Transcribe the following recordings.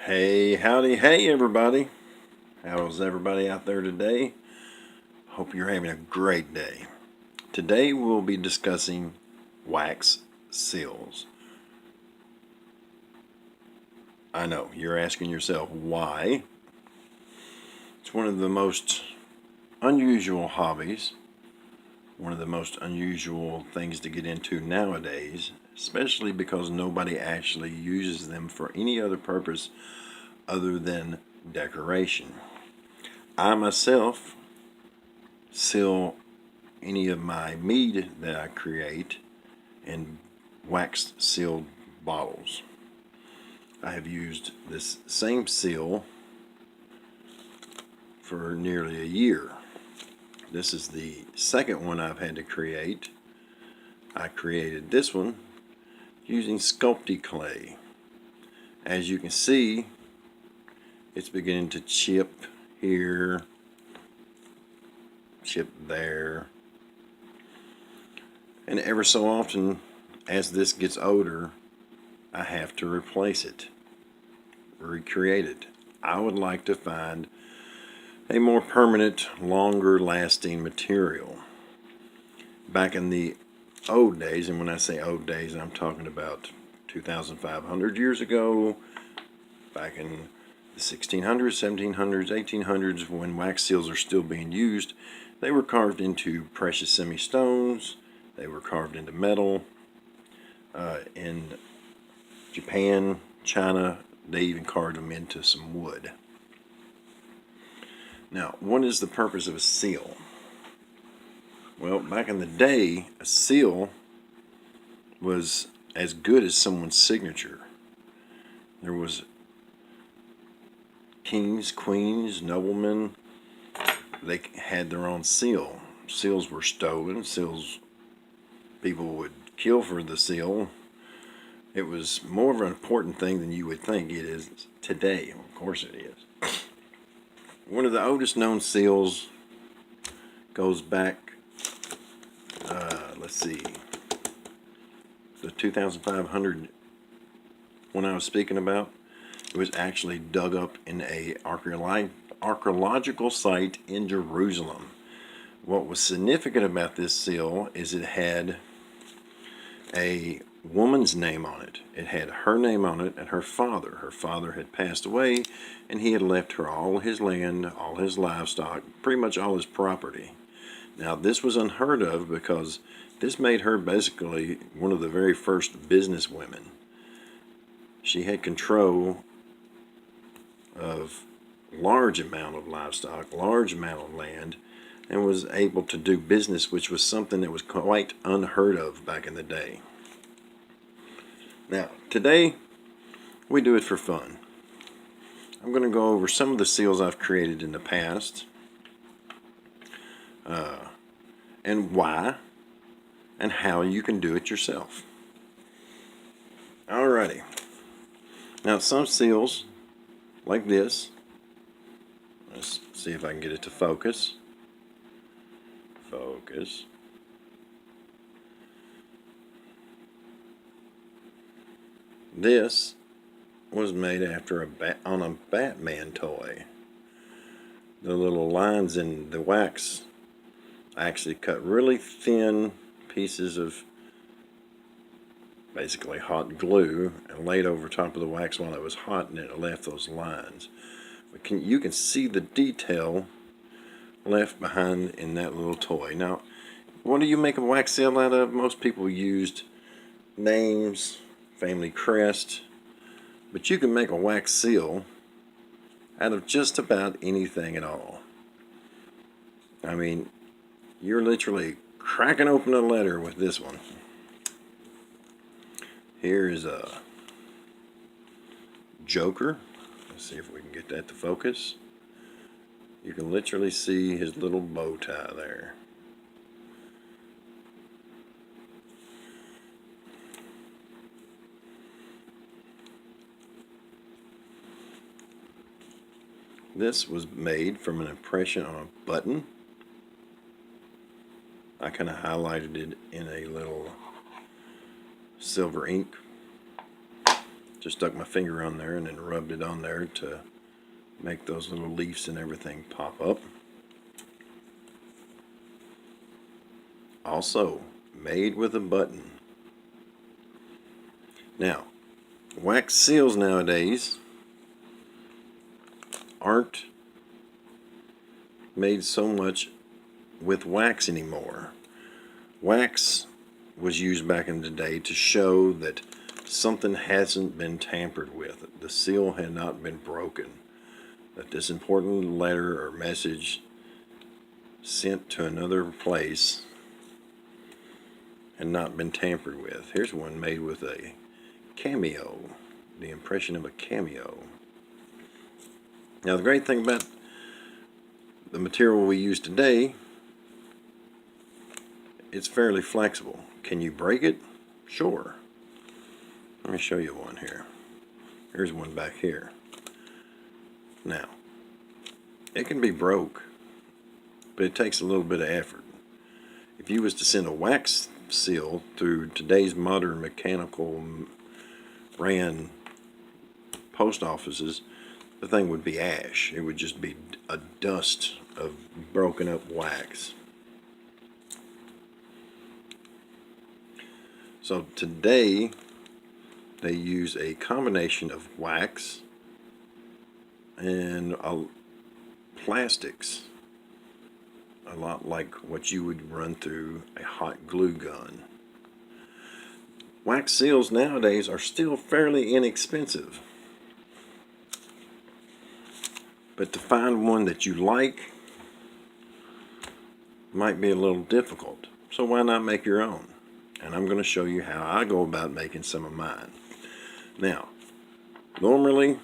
Hey, howdy, hey everybody. How's everybody out there today? Hope you're having a great day. Today we'll be discussing wax seals. I know, you're asking yourself why. It's one of the most unusual hobbies, one of the most unusual things to get into nowadays, especially because nobody actually uses them for any other purpose other than decoration. I myself seal any of my mead that I create in wax sealed bottles. I have used this same seal for nearly a year. This is the second one I've had to create. I created this one using Sculpey clay. As you can see, it's beginning to chip here, chip there, and ever so often as this gets older I have to replace it, recreate it. I would like to find a more permanent, longer lasting material. Back in the old days, and when I say old days I'm talking about 2,500 years ago, back in the 1600s, 1700s, 1800s, when wax seals are still being used, they were carved into precious semi-stones, they were carved into metal. In Japan, China, they even carved them into some wood. Now, what is the purpose of a seal? Well, back in the day, a seal was as good as someone's signature. There was kings, queens, noblemen, they had their own seal. Seals were stolen, people would kill for the seal. It was more of an important thing than you would think it is today. Of course it is. One of the oldest known seals goes back, let's see, the 2,500 one I was speaking about. It was actually dug up in a archaeological site in Jerusalem. What was significant about this seal is it had a woman's name on it. It had her name on it and her father. Her father had passed away and he had left her all his land, all his livestock, pretty much all his property. Now this was unheard of because this made her basically one of the very first business women. She had control of large amount of livestock, large amount of land, and was able to do business, which was something that was quite unheard of back in the day. Now, today, we do it for fun. I'm going to go over some of the seals I've created in the past, and why, and how you can do it yourself. Alrighty. Now, some seals, like this, let's see if I can get it to focus. Focus. This was made after on a Batman toy. The little lines in the wax, I actually cut really thin pieces of basically hot glue and laid over top of the wax while it was hot, and it left those lines. But you can see the detail left behind in that little toy. Now, what do you make a wax seal out of? Most people used names, family crest, but you can make a wax seal out of just about anything at all. I mean, you're literally cracking open a letter with this one. Here's a Joker. Let's see if we can get that to focus. You can literally see his little bow tie there. This was made from an impression on a button. I kind of highlighted it in a little silver ink Just stuck my finger on there and then rubbed it on there to make those little leaves and everything pop up. Also made with a button. Now, wax seals nowadays aren't made so much with wax anymore. Wax was used back in the day to show that something hasn't been tampered with. The seal had not been broken. That this important letter or message sent to another place had not been tampered with. Here's one made with a cameo, the impression of a cameo. Now the great thing about the material we use today, it's fairly flexible. Can you break it? Sure. Let me show you one here. Here's one back here. Now, it can be broke, but it takes a little bit of effort. If you was to send a wax seal through today's modern mechanical ran post offices, the thing would be ash. It would just be a dust of broken up wax. So today they use a combination of wax and plastics, a lot like what you would run through a hot glue gun. Wax seals nowadays are still fairly inexpensive, but to find one that you like might be a little difficult. So why not make your own? And I'm going to show you how I go about making some of mine. Now, normally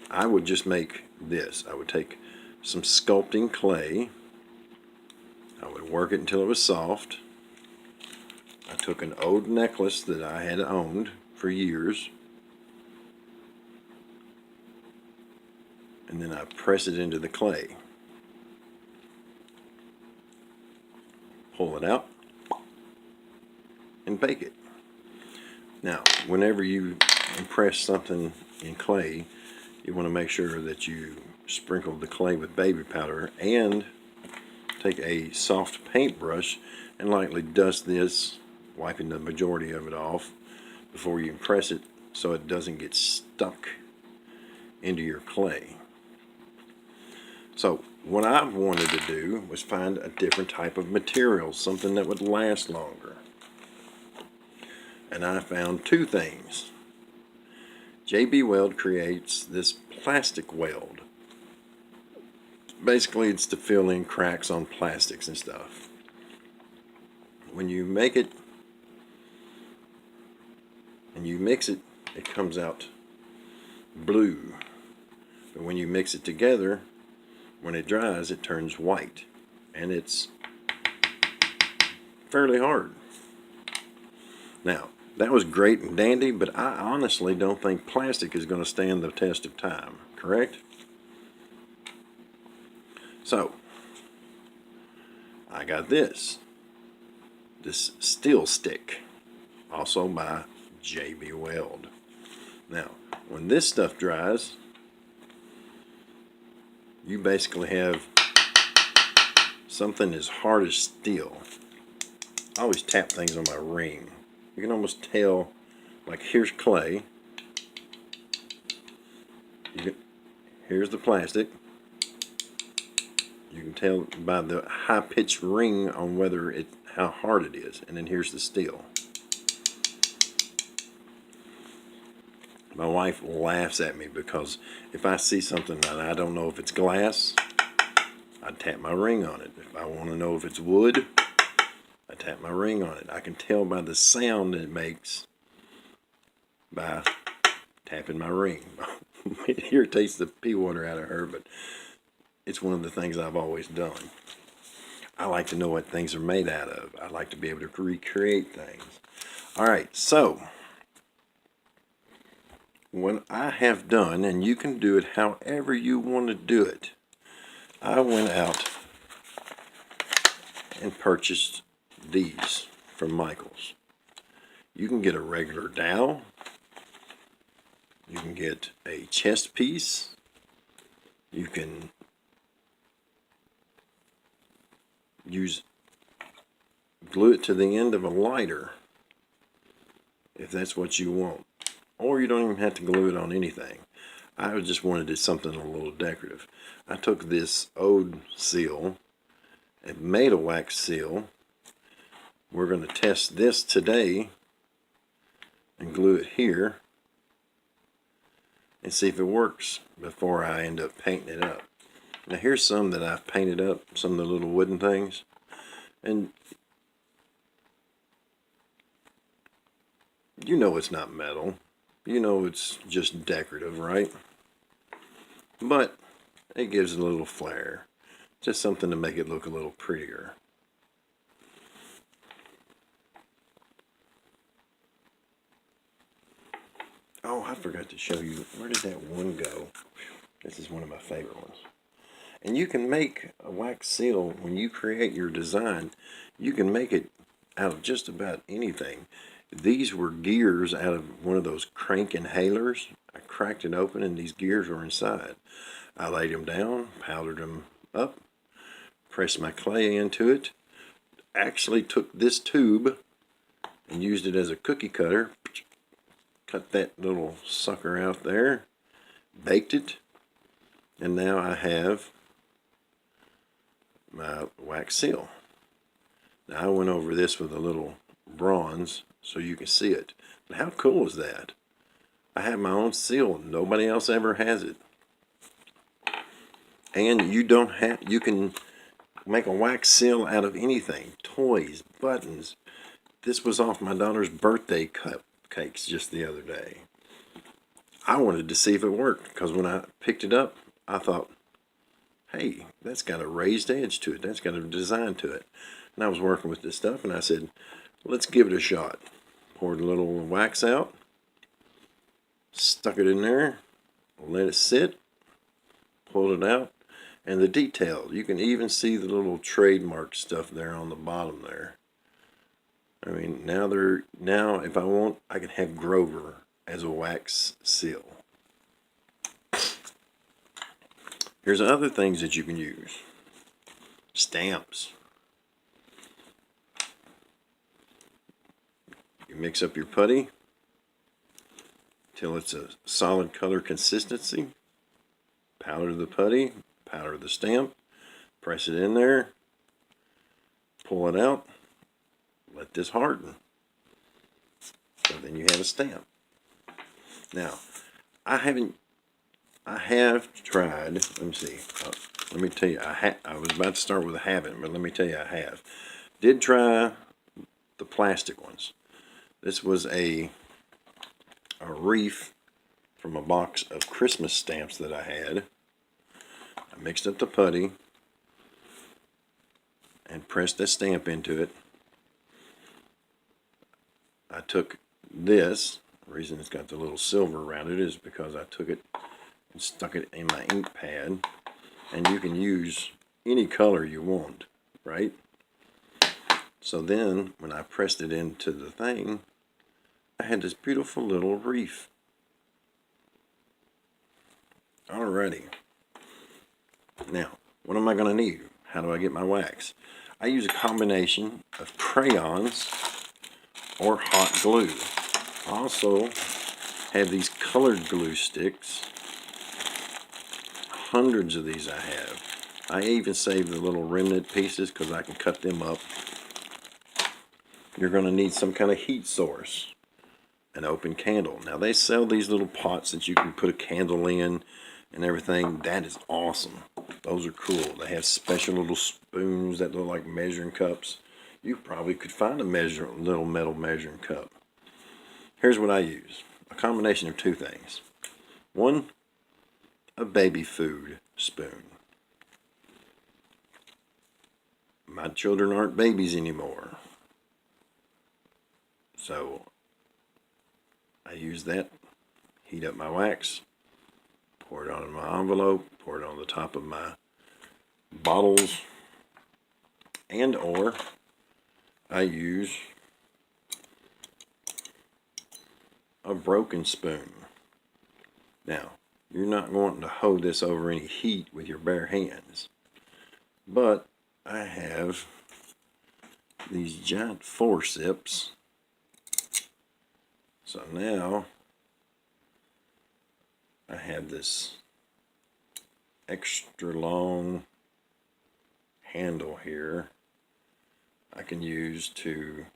I would just make this. I would take some sculpting clay. I would work it until it was soft. I took an old necklace that I had owned for years, and then I press it into the clay. Pull it out and bake it. Now, whenever you impress something in clay, you want to make sure that you sprinkle the clay with baby powder and take a soft paintbrush and lightly dust this, wiping the majority of it off before you impress it so it doesn't get stuck into your clay. So what I wanted to do was find a different type of material, something that would last longer. And I found two things. JB Weld creates this plastic weld. Basically, it's to fill in cracks on plastics and stuff. When you make it and you mix it, it comes out blue. But when you mix it together, when it dries, it turns white. And it's fairly hard. Now, that was great and dandy, but I honestly don't think plastic is going to stand the test of time, correct? So, I got this steel stick, also by JB Weld. Now, when this stuff dries, you basically have something as hard as steel. I always tap things on my ring. You can almost tell, like here's clay, here's the plastic. You can tell by the high-pitched ring on how hard it is, and then here's the steel. My wife laughs at me because if I see something that I don't know if it's glass, I tap my ring on it. If I want to know if it's wood, I tap my ring on it. I can tell by the sound it makes by tapping my ring. It irritates the pea water out of her, but it's one of the things I've always done. I like to know what things are made out of. I like to be able to recreate things. Alright, so what I have done, and you can do it however you want to do it, I went out and purchased these from Michaels. You can get a regular dowel, You can get a chest piece. You can glue it to the end of a lighter if that's what you want. Or you don't even have to glue it on anything. I just wanted something a little decorative. I took this Ode seal and made a wax seal. We're going to test this today and glue it here and see if it works before I end up painting it up. Now here's some that I've painted up, some of the little wooden things, and you know it's not metal. You know it's just decorative, right? But it gives it a little flair. Just something to make it look a little prettier. Oh, I forgot to show you. Where did that one go? This is one of my favorite ones. And you can make a wax seal when you create your design. You can make it out of just about anything. These were gears out of one of those crank inhalers. I cracked it open and these gears were inside. I laid them down, powdered them up, pressed my clay into it, actually took this tube and used it as a cookie cutter, cut that little sucker out there, baked it, and now I have my wax seal. Now I went over this with a little bronze so you can see it. But how cool is that? I have my own seal. Nobody else ever has it. And you can make a wax seal out of anything. Toys, buttons. This was off my daughter's birthday cupcakes just the other day. I wanted to see if it worked because when I picked it up, I thought, hey, that's got a raised edge to it. That's got a design to it. And I was working with this stuff and I said, let's give it a shot. Poured a little wax out, stuck it in there, let it sit, pulled it out, and the detail. You can even see the little trademark stuff there on the bottom there. I mean, now if I want, I can have Grover as a wax seal. Here's other things that you can use. Stamps. You mix up your putty till it's a solid color consistency. Powder the putty, powder the stamp, press it in there, pull it out, let this harden. So then you have a stamp. Now, I have tried, let me see, let me tell you, I was about to start with a haven't, but let me tell you I have. Did try the plastic ones. This was a reef from a box of Christmas stamps that I had. I mixed up the putty and pressed a stamp into it. I took this, the reason it's got the little silver around it is because I took it and stuck it in my ink pad, and you can use any color you want, right? So then when I pressed it into the thing, I had this beautiful little reef. Alrighty. Now, what am I going to need? How do I get my wax? I use a combination of crayons or hot glue. I also have these colored glue sticks. Hundreds of these I have. I even saved the little remnant pieces because I can cut them up. You're going to need some kind of heat source. An open candle. Now they sell these little pots that you can put a candle in and everything. That is awesome. Those are cool. They have special little spoons that look like measuring cups. You probably could find a little metal measuring cup. Here's what I use. A combination of two things. One, a baby food spoon. My children aren't babies anymore. So I use that, heat up my wax, pour it on my envelope, pour it on the top of my bottles, and or I use a broken spoon. Now, you're not wanting to hold this over any heat with your bare hands, but I have these giant forceps. So now I have this extra long handle here I can use to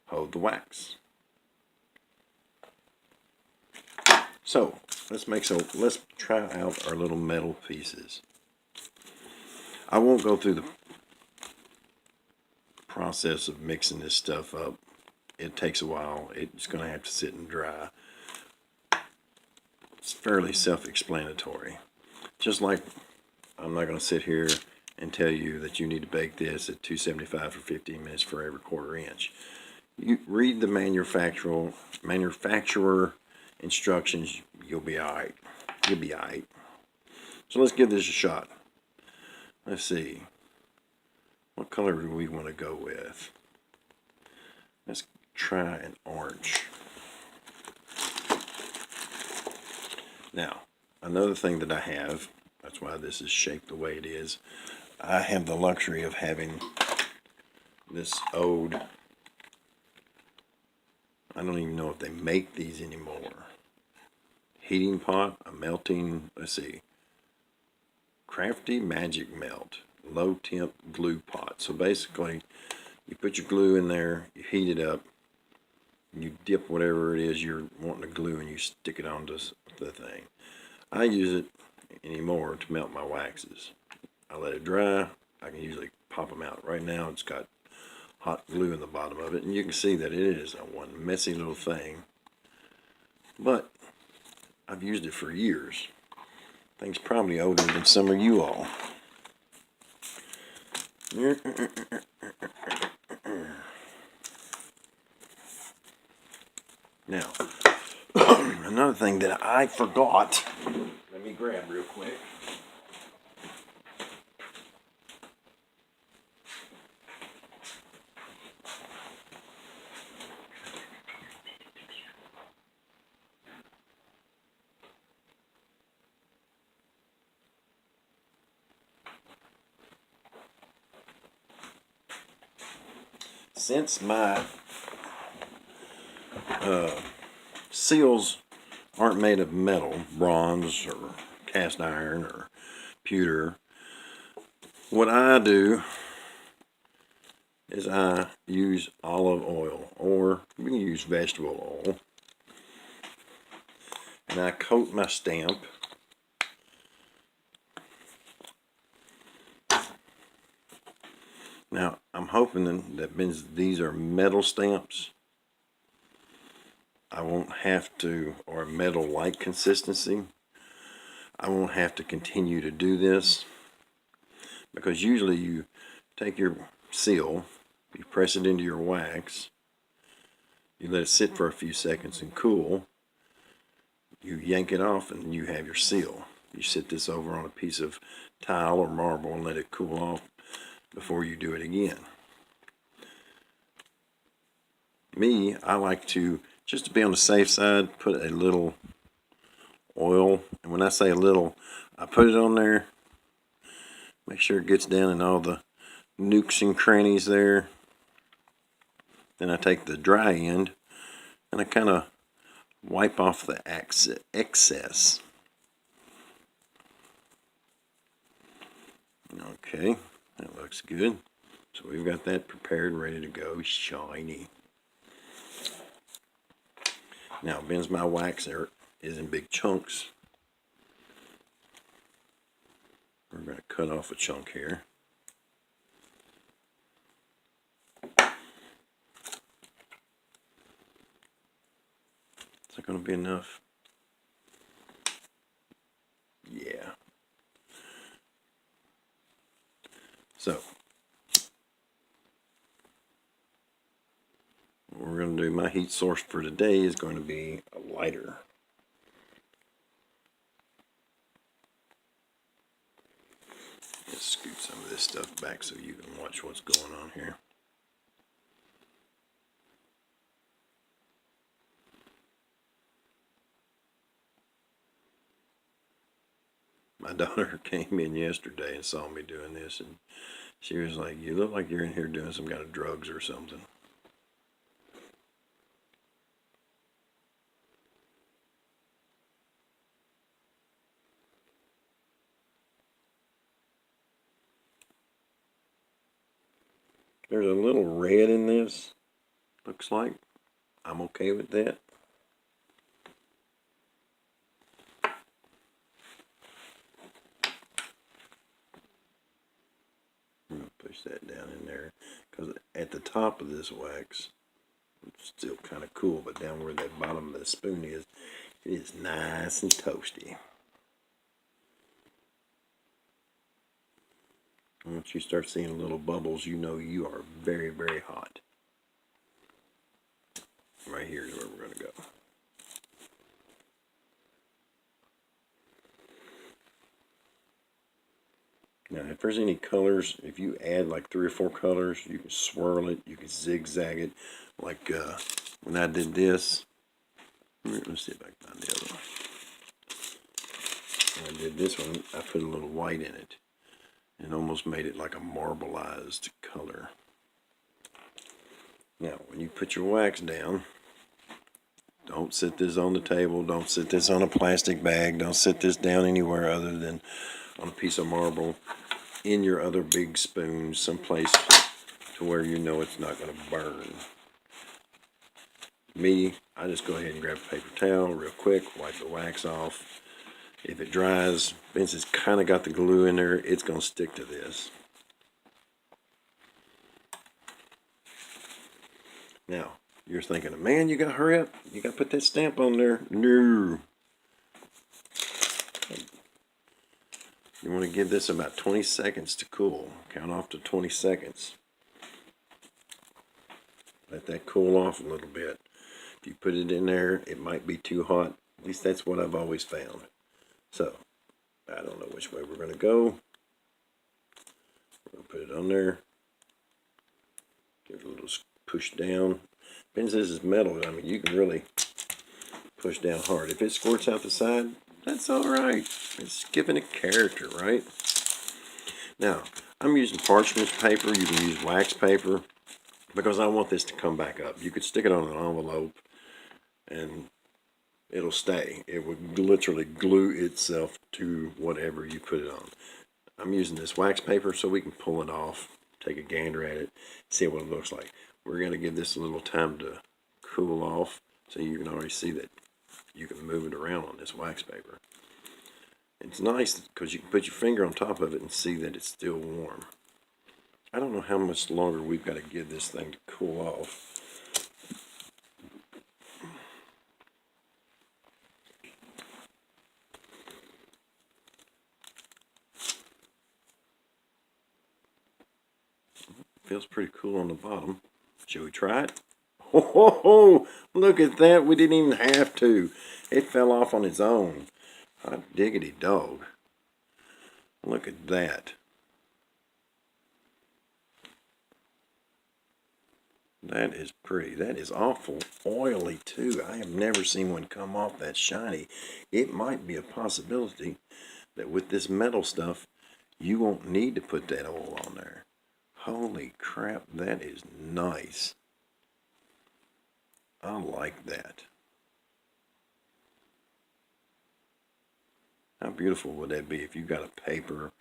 hold the wax. So let's try out our little metal pieces. I won't go through the process of mixing this stuff up. It takes a while. It's going to have to sit and dry. It's fairly self-explanatory. Just like I'm not going to sit here and tell you that you need to bake this at 275 for 15 minutes for every 1/4 inch. You read the manufacturer instructions, you'll be alright. You'll be alright. So let's give this a shot. Let's see. What color do we want to go with? Let's try an orange. Now, another thing that I have, that's why this is shaped the way it is, I have the luxury of having this old, I don't even know if they make these anymore, heating pot, a melting, let's see, Crafty Magic Melt, low temp glue pot. So basically, you put your glue in there, you heat it up, you dip whatever it is you're wanting to glue and you stick it onto the thing. I use it anymore to melt my waxes. I let it dry, I can usually pop them out. Right now it's got hot glue in the bottom of it, and you can see that it is one messy little thing, but I've used it for years. Thing's probably older than some of you all. Now, another thing that I forgot, let me grab real quick. Since my seals aren't made of metal, bronze or cast iron or pewter, what I do is I use olive oil, or we can use vegetable oil, and I coat my stamp Now, I'm hoping that since these are metal stamps, I won't have to, or metal-like consistency, I won't have to continue to do this, because usually you take your seal, you press it into your wax, you let it sit for a few seconds and cool, you yank it off and you have your seal. You sit this over on a piece of tile or marble and let it cool off before you do it again. Me, I like to, just to be on the safe side, put a little oil, and when I say a little, I put it on there, make sure it gets down in all the nooks and crannies there. Then I take the dry end and I kind of wipe off the excess. Okay, that looks good. So we've got that prepared, ready to go, shiny. Now, since my wax there is in big chunks, we're going to cut off a chunk here. Is that going to be enough? Yeah. So, what we're going to do, my heat source for today is going to be a lighter. Let's scoot some of this stuff back so you can watch what's going on here. My daughter came in yesterday and saw me doing this, and she was like, "You look like you're in here doing some kind of drugs or something." There's a little red in this, looks like. I'm okay with that. I'm going to push that down in there, because at the top of this wax, it's still kind of cool, but down where that bottom of the spoon is, it is nice and toasty. Once you start seeing little bubbles, you know you are very, very hot. Right here is where we're going to go. Now, if there's any colors, if you add like 3 or 4 colors, you can swirl it, you can zigzag it. Like when I did this, let's see if I can find the other one. When I did this one, I put a little white in it and almost made it like a marbleized color. Now, when you put your wax down, don't sit this on the table, don't sit this on a plastic bag, don't sit this down anywhere other than on a piece of marble, in your other big spoons, someplace to where you know it's not going to burn. Me, I just go ahead and grab a paper towel real quick, wipe the wax off. If it dries, since it's kind of got the glue in there, it's going to stick to this. Now, you're thinking, man, you got to hurry up. You got to put that stamp on there. No. You want to give this about 20 seconds to cool. Count off to 20 seconds. Let that cool off a little bit. If you put it in there, it might be too hot. At least that's what I've always found. So, I don't know which way we're going to go. We're going to put it on there. Give it a little push down. Since this is metal, I mean, you can really push down hard. If it squirts out the side, that's all right. It's giving it character, right? Now, I'm using parchment paper. You can use wax paper because I want this to come back up. You could stick it on an envelope and it'll stay. It would literally glue itself to whatever you put it on. I'm using this wax paper so we can pull it off, take a gander at it, see what it looks like. We're going to give this a little time to cool off so you can already see that you can move it around on this wax paper. It's nice because you can put your finger on top of it and see that it's still warm. I don't know how much longer we've got to give this thing to cool off. Feels pretty cool on the bottom. Should we try it? Oh, look at that. We didn't even have to. It fell off on its own. Hot diggity dog. Look at that. That is pretty. That is awful oily too. I have never seen one come off that shiny. It might be a possibility that with this metal stuff, you won't need to put that oil on there. Holy crap, that is nice. I like that. How beautiful would that be if you got a paper,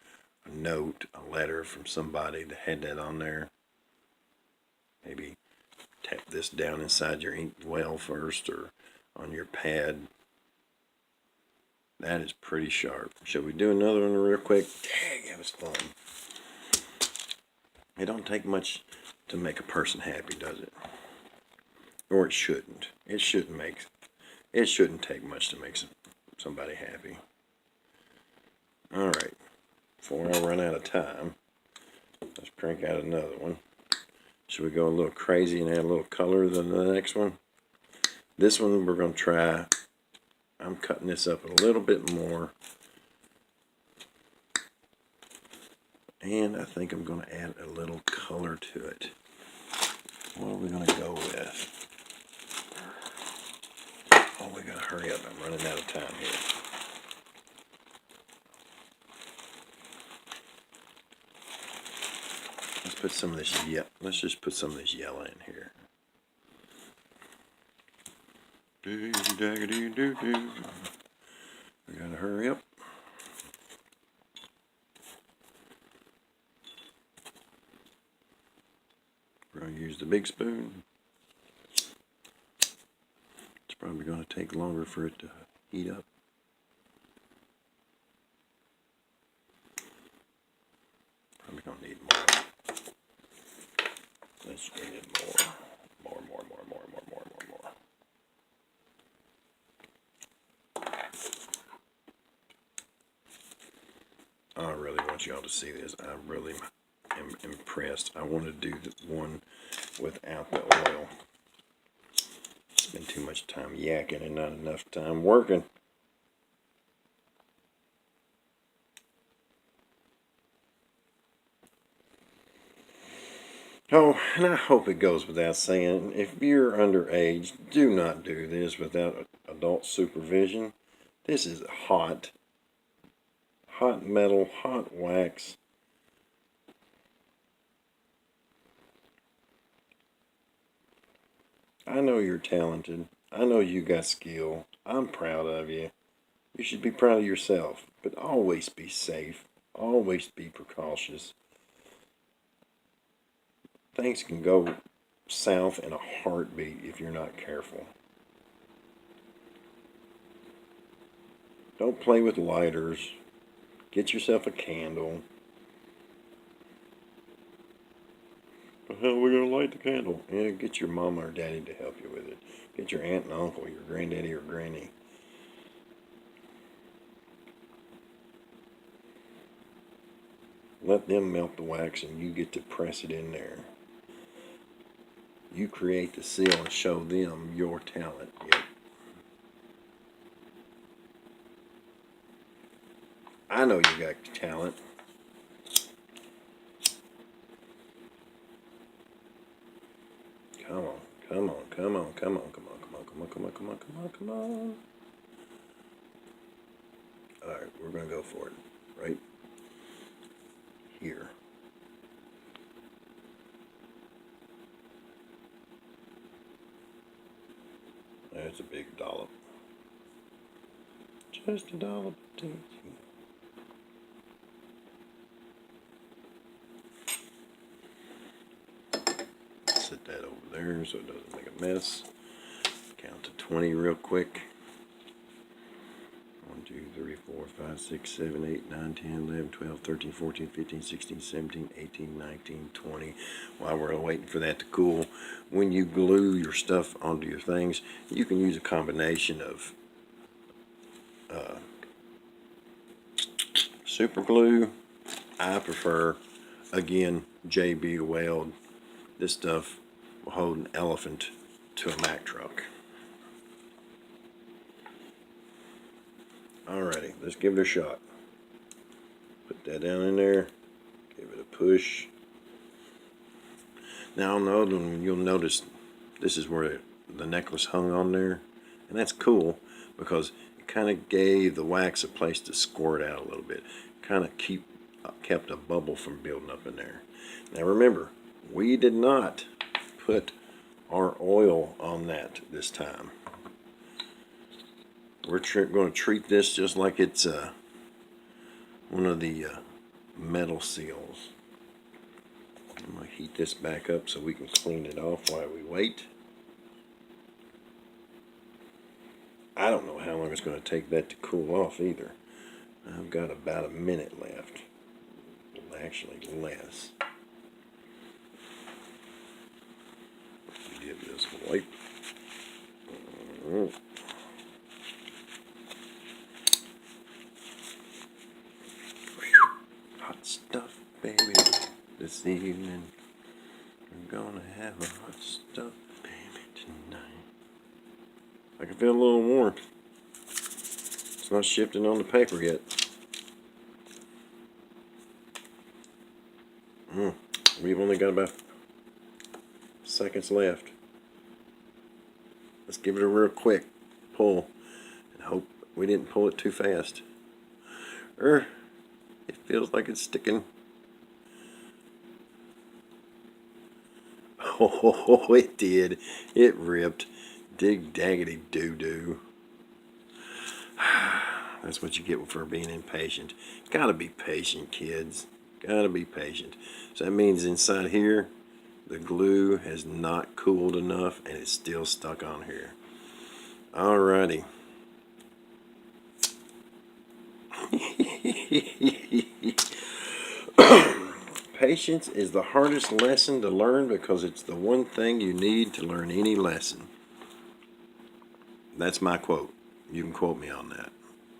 a note, a letter from somebody that had that on there? Maybe tap this down inside your ink well first or on your pad. That is pretty sharp. Shall we do another one real quick? Dang, that was fun. It don't take much to make a person happy, does it? Or it shouldn't. It shouldn't take much to make somebody happy. Alright, before I run out of time, let's crank out another one. Should we go a little crazy and add a little color than the next one? This one we're going to try. I'm cutting this up a little bit more. And I think I'm going to add a little color to it. What are we going to go with? Oh, we got to hurry up. I'm running out of time here. put some of this let's just put some of this yellow in here. We gotta hurry up. We're gonna use the big spoon. It's probably gonna take longer for it to heat up. Probably gonna need more. Let's get it more. More. I really want y'all to see this. I really am impressed. I want to do the one without the oil. Spend too much time yakking and not enough time working. Oh, and I hope it goes without saying, if you're underage, do not do this without adult supervision. This is hot metal, hot wax. I know you're talented. I know you got skill. I'm proud of you. You should be proud of yourself, but always be safe. Always be precautious. Things can go south in a heartbeat if you're not careful. Don't play with lighters. Get yourself a candle. How are we going to light the candle? Yeah, get your mama or daddy to help you with it. Get your aunt and uncle, your granddaddy or granny. Let them melt the wax and you get to press it in there. You create the seal and show them your talent. Yep. I know you got talent. Come on. Alright, we're going to go for it. Right here. There's a big dollop. Just a dollop. Set that over there so it doesn't make a mess. Count to 20 real quick. 1, 2, 3, 4, 5, 6, 7, 8, 9, 10, 11, 12, 13, 14, 15, 16, 17, 18, 19, 20. While we're waiting for that to cool, when you glue your stuff onto your things, you can use a combination of super glue. I prefer, again, JB Weld. This stuff will hold an elephant to a Mack truck. Alrighty, let's give it a shot. Put that down in there. Give it a push. Now on the other one, you'll notice this is where the necklace hung on there. And that's cool because it kind of gave the wax a place to squirt out a little bit. Kind of kept a bubble from building up in there. Now remember, we did not put our oil on that this time. We're going to treat this just like it's one of the metal seals. I'm going to heat this back up so we can clean it off while we wait. I don't know how long it's going to take that to cool off either. I've got about a minute left. Actually less. Give this a wipe. Hot stuff, baby. This evening, we're gonna have a hot stuff, baby, tonight. I can feel a little warmth. It's not shifting on the paper yet. We've only got about seconds left. Let's give it a real quick pull and hope we didn't pull it too fast. It feels like it's sticking. Oh, it did. It ripped. Dig daggity doo-doo. That's what you get for being impatient. Gotta be patient, kids. Gotta be patient. So that means inside here, the glue has not cooled enough and it's still stuck on here. Alrighty. Patience is the hardest lesson to learn because it's the one thing you need to learn any lesson. That's my quote. You can quote me on that.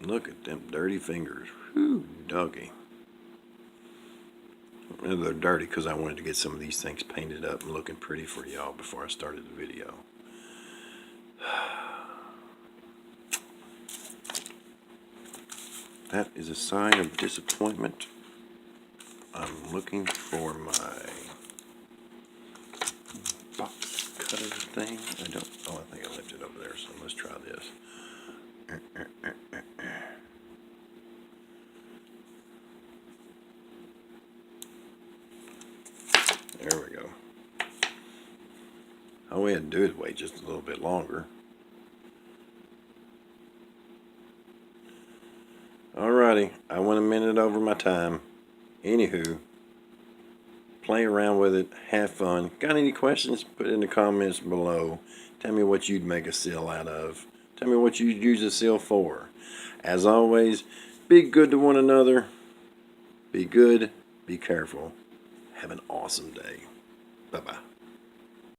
Look at them dirty fingers. Whew, doggy. They're dirty because I wanted to get some of these things painted up and looking pretty for y'all before I started the video. That is a sign of disappointment. I'm looking for my box cutter thing. I think I left it over there, so let's try this. There we go. All we had to do is wait just a little bit longer. Alrighty, I went a minute over my time. Anywho, play around with it, have fun. Got any questions? Put it in the comments below. Tell me what you'd make a seal out of. Tell me what you'd use a seal for. As always, be good to one another. Be good, be careful. Have an awesome day. Bye-bye.